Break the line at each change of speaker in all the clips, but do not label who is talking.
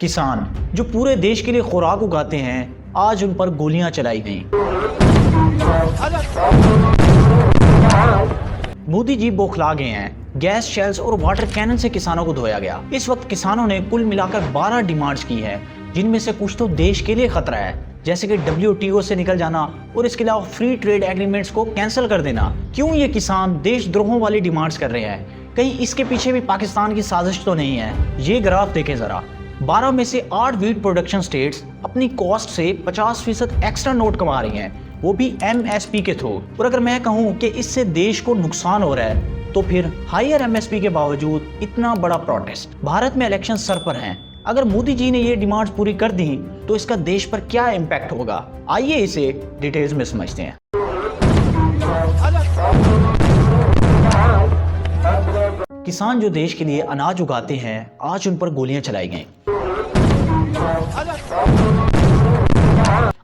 किसान जो पूरे देश के लिए खुराक उगाते हैं, आज उन पर गोलियां चलाई गईं। मोदी जी बौखला गए हैं। गैस शेल्स और वाटर कैनन से किसानों को धोया गया। इस वक्त किसानों ने कुल मिलाकर 12 डिमांड्स की है, जिनमें से कुछ तो देश के लिए खतरा है, जैसे कि WTO से निकल जाना और इसके अलावा फ्री ट्रेड एग्रीमेंट्स को कैंसिल कर देना। क्यों ये किसान देशद्रोहों वाली डिमांड्स कर रहे हैं? कहीं इसके पीछे भी पाकिस्तान की साजिश तो नहीं है? ये ग्राफ देखें जरा। 12 में से 8 वीट प्रोडक्शन स्टेट्स अपनी कॉस्ट से 50% एक्स्ट्रा नोट कमा रही हैं, वो भी MSP के थ्रू। और अगर मैं कहूँ कि इससे देश को नुकसान हो रहा है, तो फिर हायर MSP के बावजूद इतना बड़ा प्रोटेस्ट। भारत में इलेक्शन सर पर हैं। अगर मोदी जी ने ये डिमांड्स पूरी कर दी तो इसका देश पर क्या इम्पैक्ट होगा, आइए इसे डिटेल्स में समझते हैं। किसान जो देश के लिए अनाज उगाते हैं, आज उन पर गोलियां चलाई गईं।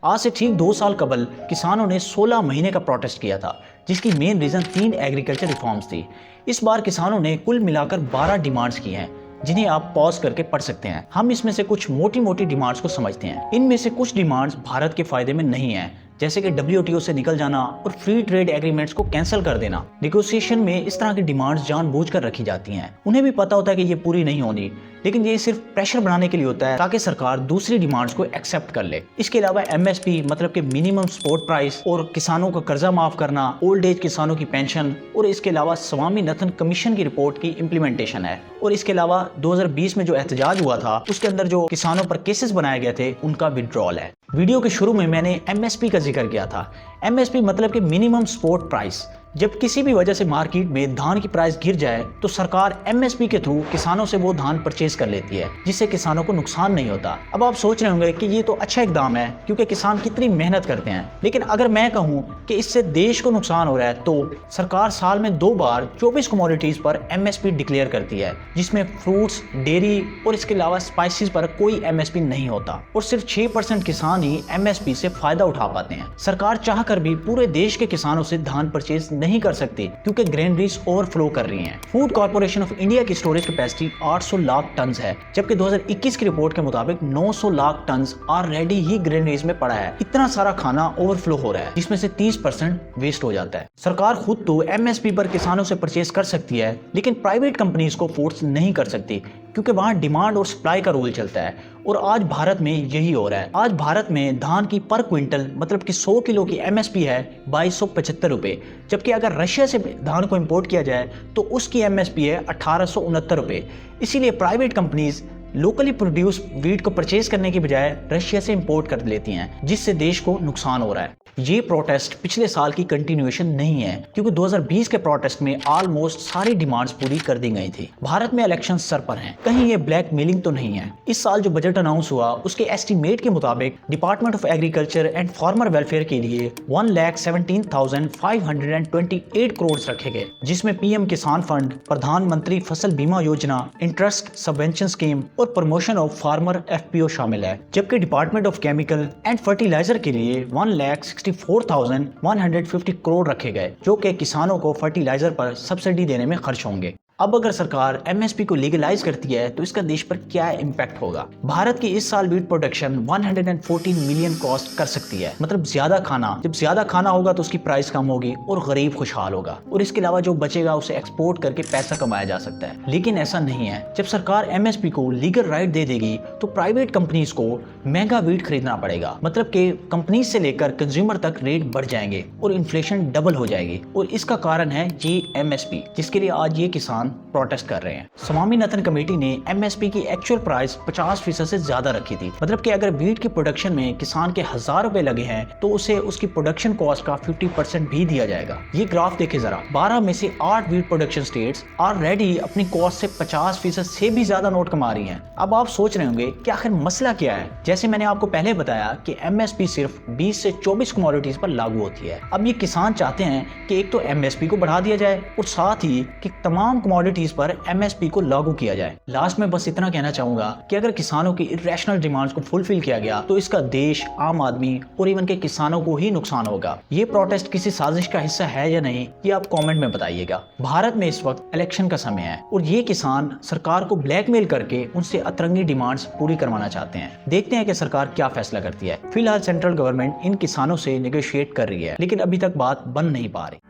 आज से ठीक 2 साल कबल किसानों ने 16 महीने का प्रोटेस्ट किया था, जिसकी मेन रीजन 3 एग्रीकल्चर रिफॉर्म्स थी। इस बार किसानों ने कुल मिलाकर 12 डिमांड्स की हैं, जिन्हें आप पॉज करके पढ़ सकते हैं। हम इसमें से कुछ मोटी मोटी डिमांड्स को समझते हैं। इनमें से कुछ डिमांड्स भारत के फायदे में नहीं है, जैसे कि WTO से निकल जाना और फ्री ट्रेड एग्रीमेंट्स को कैंसिल कर देना। नेगोशिएशन में इस तरह की डिमांड्स जानबूझकर रखी जाती हैं। उन्हें भी पता होता है कि ये पूरी नहीं होनी, लेकिन ये सिर्फ प्रेशर बनाने के लिए होता है, ताकि सरकार दूसरी डिमांड्स को एक्सेप्ट कर ले। इसके अलावा MSP मतलब कि मिनिमम सपोर्ट प्राइस और किसानों का कर्जा माफ करना, ओल्ड एज किसानों की पेंशन, और इसके अलावा स्वामीनाथन कमीशन की रिपोर्ट की इम्प्लीमेंटेशन है। और इसके अलावा 2020 में जो एहतजाज हुआ था, उसके अंदर जो किसानों पर केसेस बनाए गए थे, उनका विड्रॉल है। वीडियो के शुरू में मैंने MSP का जिक्र किया था। MSP मतलब कि मिनिमम सपोर्ट प्राइस। जब किसी भी वजह से मार्केट में धान की प्राइस गिर जाए, तो सरकार MSP के थ्रू किसानों से वो धान परचेज कर लेती है, जिससे किसानों को नुकसान नहीं होता। अब आप सोच रहे होंगे कि ये तो अच्छा इकदाम है, क्योंकि किसान कितनी मेहनत करते हैं। लेकिन अगर मैं कहूँ कि इससे देश को नुकसान हो रहा है, तो सरकार साल में 2 बार 24 कमोडिटीज पर MSP डिक्लेयर करती है, जिसमें फ्रूट्स, डेयरी और इसके अलावा स्पाइसेस पर कोई MSP नहीं होता, और सिर्फ 6% किसान ही MSP से फायदा उठा पाते हैं। सरकार चाहकर भी पूरे देश के किसानों से धान परचेज नहीं कर सकती, क्योंकि ग्रेनरीज ओवरफ्लो कर रही हैं। फूड कॉर्पोरेशन ऑफ इंडिया की स्टोरेज कैपेसिटी 800 लाख टन है, जबकि 2021 की रिपोर्ट के मुताबिक 900 लाख टन ऑलरेडी ही ग्रेनरीज में पड़ा है। इतना सारा खाना ओवरफ्लो हो रहा है, जिसमें से 30% वेस्ट हो जाता है। सरकार खुद तो MSP पर किसानों से परचेज कर सकती है, लेकिन प्राइवेट कंपनीज को फोर्स नहीं कर सकती, क्योंकि वहां डिमांड और सप्लाई का रूल चलता है। और आज भारत में यही हो रहा है। आज भारत में धान की पर क्विंटल मतलब कि 100 किलो की MSP है 2275 रुपये, जबकि अगर रशिया से धान को इंपोर्ट किया जाए तो उसकी MSP है 1869 रुपये। इसीलिए private companies locally produce wheat को परचेज करने की बजाय रशिया से इंपोर्ट कर लेती हैं, जिससे देश को नुकसान हो रहा है। ये प्रोटेस्ट पिछले साल की कंटिन्यूएशन नहीं है, क्योंकि 2020 के प्रोटेस्ट में ऑलमोस्ट सारी डिमांड्स पूरी कर दी गई थी। भारत में इलेक्शन सर पर हैं, कहीं ये ब्लैक मेलिंग तो नहीं है। इस साल जो बजट अनाउंस हुआ, उसके एस्टीमेट के मुताबिक department of agriculture and farmer welfare के लिए 1,17,528 करोड़ रखे गए, जिसमें PM किसान फंड, प्रधानमंत्री फसल बीमा योजना, इंटरेस्ट सबवेंशन स्कीम और प्रमोशन ऑफ फार्मर FPO शामिल है। जबकि department of chemical and fertiliser के लिए 1,64,150 करोड़ रखे गए, जो कि किसानों को फर्टिलाइजर पर सब्सिडी देने में खर्च होंगे। अब अगर सरकार MSP को लीगलाइज करती है, तो इसका देश पर क्या इम्पैक्ट होगा? भारत की इस साल वीट प्रोडक्शन 114 मिलियन कॉस्ट कर सकती है, मतलब ज्यादा खाना। जब ज्यादा खाना होगा तो उसकी प्राइस कम होगी और गरीब खुशहाल होगा, और इसके अलावा जो बचेगा उसे एक्सपोर्ट करके पैसा कमाया जा सकता है। लेकिन ऐसा नहीं है। जब सरकार MSP को लीगल राइट दे देगी, तो प्राइवेट कंपनीज को महंगा वीट खरीदना पड़ेगा, मतलब कि कंपनीज से लेकर कंज्यूमर तक रेट बढ़ जाएंगे और इन्फ्लेशन डबल हो जाएगी। और इसका कारण है ये MSP, जिसके लिए आज ये किसान प्रोटेस्ट कर रहे हैं। स्वामीनाथन कमेटी ने MSP की एक्चुअल प्राइस 50% से ज्यादा रखी थी, मतलब कि अगर वीट की प्रोडक्शन में किसान के 1000 रुपए लगे हैं, तो उसे उसकी प्रोडक्शन कॉस्ट का 50% भी दिया जाएगा। ये ग्राफ देखे जरा। 12 में से 8 वीट प्रोडक्शन स्टेट्स ऑलरेडी अपनी कॉस्ट से 50% से भी ज्यादा नोट कमा रही हैं। अब आप सोच रहे होंगे कि आखिर मसला क्या है? जैसे मैंने आपको पहले बताया कि MSP सिर्फ 20 से 24 कमोडिटीज पर लागू होती है। अब ये किसान चाहते हैं कि एक तो MSP को बढ़ा दिया जाए, और साथ ही कि तमाम कमोडिटीज पर MSP को लागू किया जाए। लास्ट में बस इतना कहना चाहूंगा कि अगर किसानों की इरेशनल डिमांड्स को फुलफिल किया गया तो इसका देश, आम आदमी और इवन के किसानों को ही नुकसान होगा। ये प्रोटेस्ट किसी साजिश का हिस्सा है या नहीं, ये आप कमेंट में बताइएगा। भारत में इस वक्त इलेक्शन का समय है और ये किसान सरकार को ब्लैकमेल करके उनसे अतरंगी डिमांड्स पूरी करवाना चाहते हैं। देखते हैं कि सरकार क्या फैसला करती है। फिलहाल सेंट्रल गवर्नमेंट इन किसानों से नेगोशिएट कर रही है, लेकिन अभी तक बात बन नहीं पा रही।